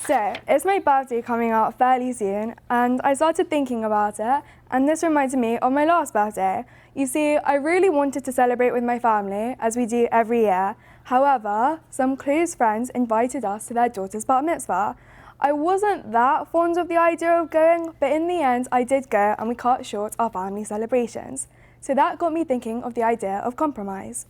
So, it's my birthday coming up fairly soon, and I started thinking about it, and this reminded me of my last birthday. You see, I really wanted to celebrate with my family, as we do every year. However, some close friends invited us to their daughter's bar mitzvah. I wasn't that fond of the idea of going, but in the end, I did go, and we cut short our family celebrations. So that got me thinking of the idea of compromise.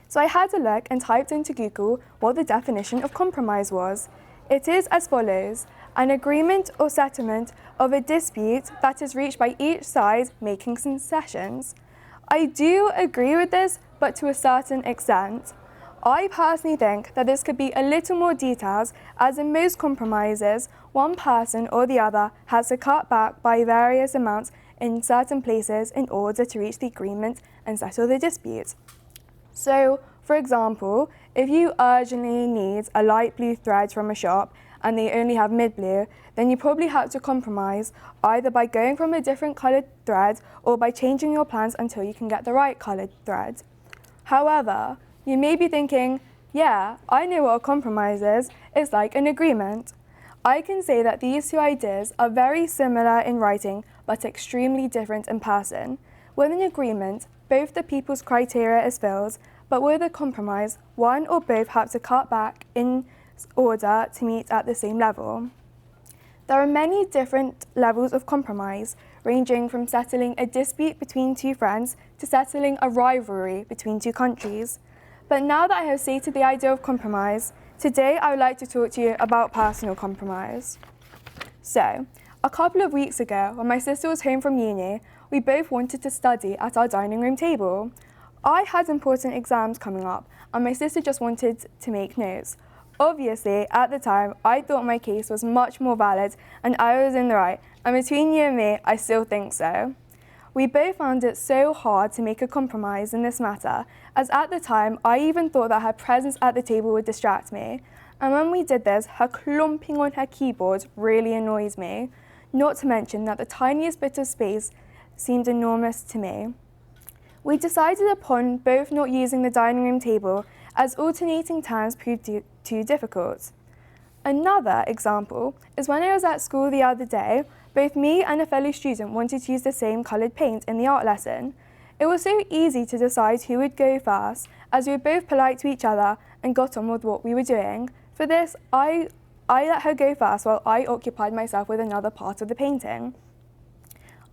So I had a look and typed into Google what the definition of compromise was. It is as follows: an agreement or settlement of a dispute that is reached by each side making concessions. I do agree with this, but to a certain extent. I personally think that this could be a little more detailed, as in most compromises, one person or the other has to cut back by various amounts in certain places in order to reach the agreement and settle the dispute. So, for example, if you urgently need a light blue thread from a shop and they only have mid blue, then you probably have to compromise either by going from a different coloured thread or by changing your plans until you can get the right coloured thread. However, you may be thinking, yeah, I know what a compromise is. It's like an agreement. I can say that these two ideas are very similar in writing, but extremely different in person. With an agreement, both the people's criteria is filled, but with a compromise, one or both have to cut back in order to meet at the same level. There are many different levels of compromise, ranging from settling a dispute between two friends to settling a rivalry between two countries. But now that I have stated the idea of compromise, today I would like to talk to you about personal compromise. So, a couple of weeks ago, when my sister was home from uni, we both wanted to study at our dining room table. I had important exams coming up, and my sister just wanted to make notes. Obviously, at the time, I thought my case was much more valid and I was in the right, and between you and me, I still think so. We both found it so hard to make a compromise in this matter, as at the time, I even thought that her presence at the table would distract me. And when we did this, her clumping on her keyboard really annoys me, not to mention that the tiniest bit of space seemed enormous to me. We decided upon both not using the dining room table, as alternating turns proved too difficult. Another example is when I was at school the other day, both me and a fellow student wanted to use the same coloured paint in the art lesson. It was so easy to decide who would go first, as we were both polite to each other and got on with what we were doing. For this, I let her go first while I occupied myself with another part of the painting.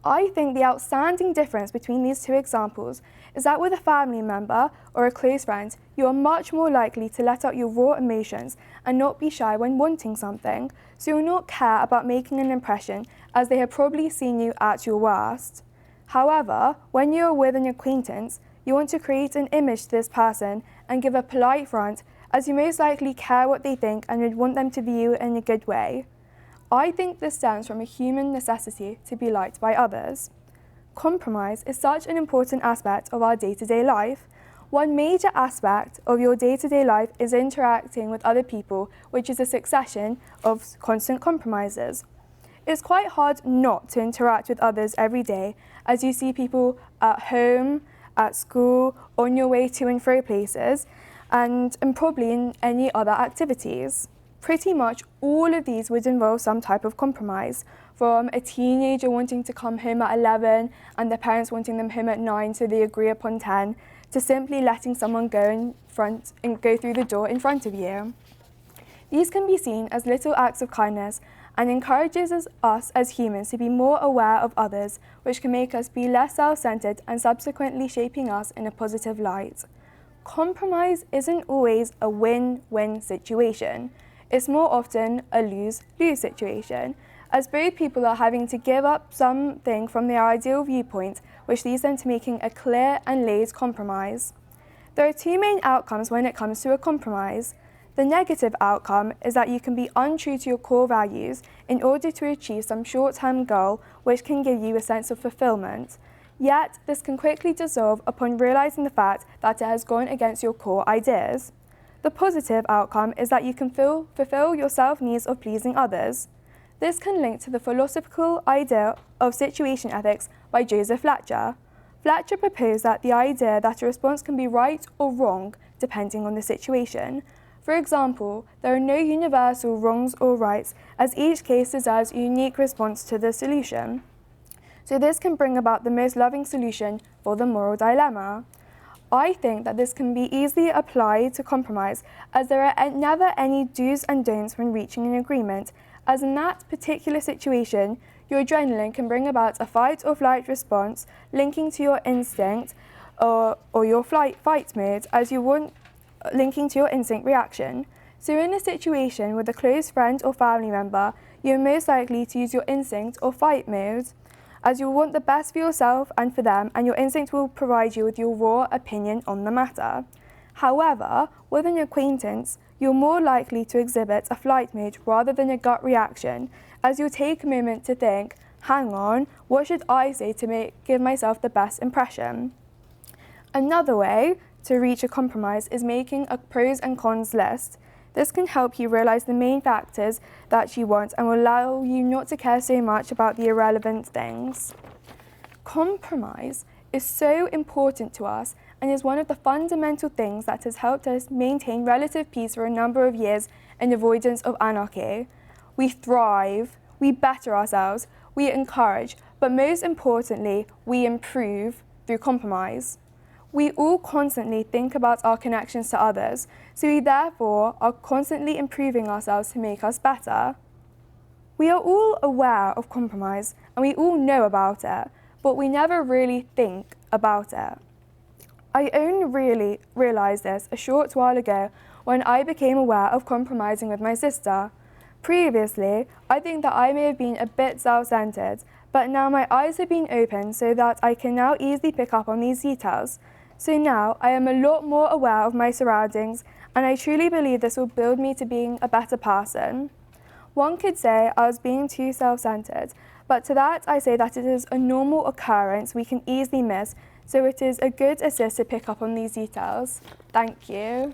I think the outstanding difference between these two examples is that with a family member or a close friend, you are much more likely to let out your raw emotions and not be shy when wanting something, so you will not care about making an impression, as they have probably seen you at your worst. However, when you are with an acquaintance, you want to create an image to this person and give a polite front, as you most likely care what they think and would want them to view you in a good way. I think this stems from a human necessity to be liked by others. Compromise is such an important aspect of our day-to-day life. One major aspect of your day-to-day life is interacting with other people, which is a succession of constant compromises. It's quite hard not to interact with others every day, as you see people at home, at school, on your way to and fro places, and probably in any other activities. Pretty much all of these would involve some type of compromise, from a teenager wanting to come home at 11 and their parents wanting them home at 9 so they agree upon 10, to simply letting someone go through the door in front of you. These can be seen as little acts of kindness and encourages us as humans to be more aware of others, which can make us be less self-centered and subsequently shaping us in a positive light. Compromise isn't always a win-win situation. It's more often a lose-lose situation, as both people are having to give up something from their ideal viewpoint, which leads them to making a clear and laid compromise. There are two main outcomes when it comes to a compromise. The negative outcome is that you can be untrue to your core values in order to achieve some short-term goal which can give you a sense of fulfillment. Yet, this can quickly dissolve upon realizing the fact that it has gone against your core ideas. The positive outcome is that you can fulfill your self-needs of pleasing others. This can link to the philosophical idea of situation ethics by Joseph Fletcher. Fletcher proposed that the idea that a response can be right or wrong depending on the situation. For example, there are no universal wrongs or rights, as each case deserves a unique response to the solution. So this can bring about the most loving solution for the moral dilemma. I think that this can be easily applied to compromise, as there are never any do's and don'ts when reaching an agreement, as in that particular situation, your adrenaline can bring about a fight or flight response linking to your instinct or your fight mode, as you want linking to your instinct reaction. So in a situation with a close friend or family member, you're most likely to use your instinct or fight mode, as you want the best for yourself and for them, and your instinct will provide you with your raw opinion on the matter. However, with an acquaintance, you're more likely to exhibit a flight mode rather than a gut reaction, as you'll take a moment to think, hang on, what should I say to give myself the best impression? Another way to reach a compromise is making a pros and cons list. This can help you realise the main factors that you want and will allow you not to care so much about the irrelevant things. Compromise is so important to us and is one of the fundamental things that has helped us maintain relative peace for a number of years in avoidance of anarchy. We thrive, we better ourselves, we encourage, but most importantly, we improve through compromise. We all constantly think about our connections to others, so we therefore are constantly improving ourselves to make us better. We are all aware of compromise and we all know about it, but we never really think about it. I only really realised this a short while ago when I became aware of compromising with my sister. Previously, I think that I may have been a bit self-centred, but now my eyes have been opened so that I can now easily pick up on these details. So now I am a lot more aware of my surroundings, and I truly believe this will build me to being a better person. One could say I was being too self-centred, but to that I say that it is a normal occurrence we can easily miss, so it is a good assist to pick up on these details. Thank you.